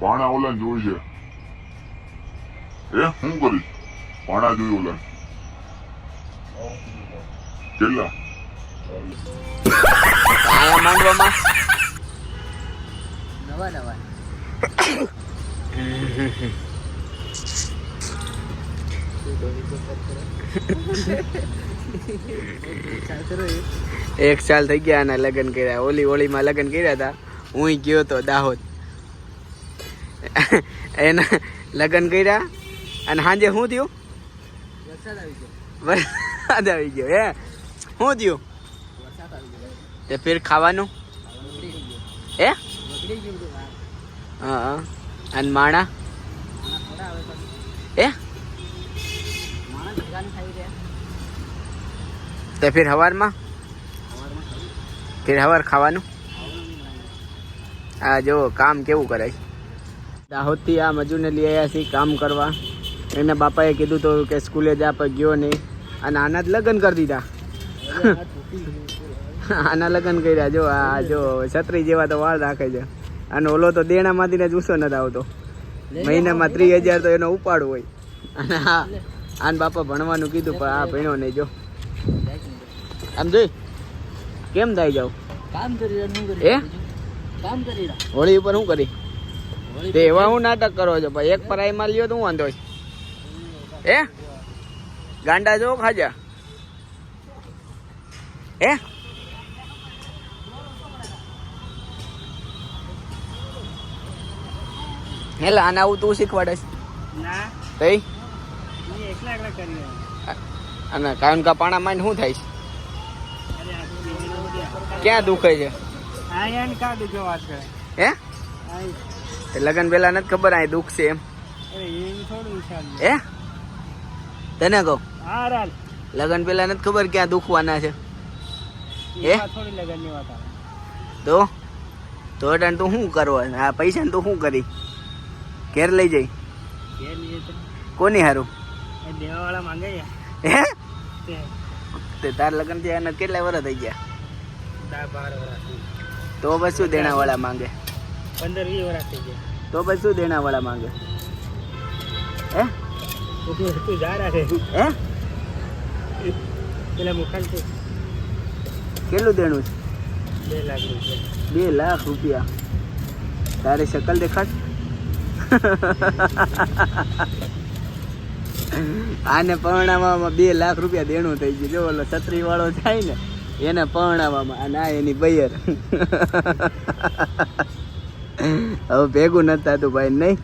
પાણા ઓલા જોઈ છે એ શું કરી પાણા જોઈ ઓલા કેટલા આયા માંડવામાં નવા નવા એક સાલ થઈ ગયા આના લગ્ન કર્યા. ઓલી હોળીમાં લગ્ન કર્યા હતા. હું ગયો તો દાહોદ. એના લગ્ન કર્યા અને સાંજે શું થયું? વરસાદ આવી ગયો. હે શું થયું? તે ફેર ખાવાનું હે? હા અને માણા હે? તે ફિર હવારમાં ફિર હવાર ખાવાનું. આ જો કામ કેવું કરે છે. દાહોદથી આ મજૂરને લઈ આવ્યા છીએ કામ કરવા. એના બાપાએ કીધું તો કે સ્કૂલે જા પર ગયો નહીં અને આના જ લગ્ન કરી દીધા. આના લગ્ન કર્યા. જો આ જો છત્રી જેવા તો વાળ રાખે છે. અને ઓલો તો દેણામાંથી ને જુસ્સો નથી આવતો. મહિનામાં 30,000 તો એનો ઉપાડો હોય. અને હા આન બાપા ભણવાનું કીધું પણ આ ભણ્યો નહીં. જો આમ જોઈ કેમ થાય જાવ કામ કરી એ કામ કરી હોળી ઉપર શું કરી તે એવા હું નાટક કરો છો ભાઈ? એક પરાઈ માં લ્યો તો હું વાંધો છે? એ ગાંડા જો ખાજા એ હેલા આને આવું તું શીખવાડે ના તઈ એકલા એકલા કરી અને કાયમ કા પાણા માં શું થાય છે? ક્યાં દુખે છે? આયન કા દુખે વાત કરે હે? લગન પેલા નથી ખબર આ દુખ છે એમ? અરે એ થોડું વિચાર હે તને કહું હા રાલ લગન પેલા નથી ખબર ક્યાં દુખવાના છે? હે થોડી લગન ની વાત આવે તો અટાણ તું શું કરવા? આ પૈસા તું શું કરી? ઘેર લઈ જઈ ઘેર લીધે તો કોની હારું? એ દેવા વાળા માંગે હે તે તે તાર લગન થયા એને કેટલા વર્ષ થઈ ગયા? 10-12 વર્ષ તો બસ શું દેણા વાળા માંગે? 15-20 વર્ષ થઈ ગયા તો બસ શું દેણા વાળા માંગે? હે તું જા રહે હે પેલા મુખાલ છે કેટલું દેણું છે? 2 લાખ રૂપિયા 2 લાખ રૂપિયા. તારી શકલ દેખાડ. આને પરણાવવામાં 2 લાખ રૂપિયા દેણું થઈ ગયું. જો ઓલો છત્રી વાળો થાય ને એને પરણાવવામાં અને આ એની બૈયર. હવે ભેગું નથી થતું ભાઈ નહીં.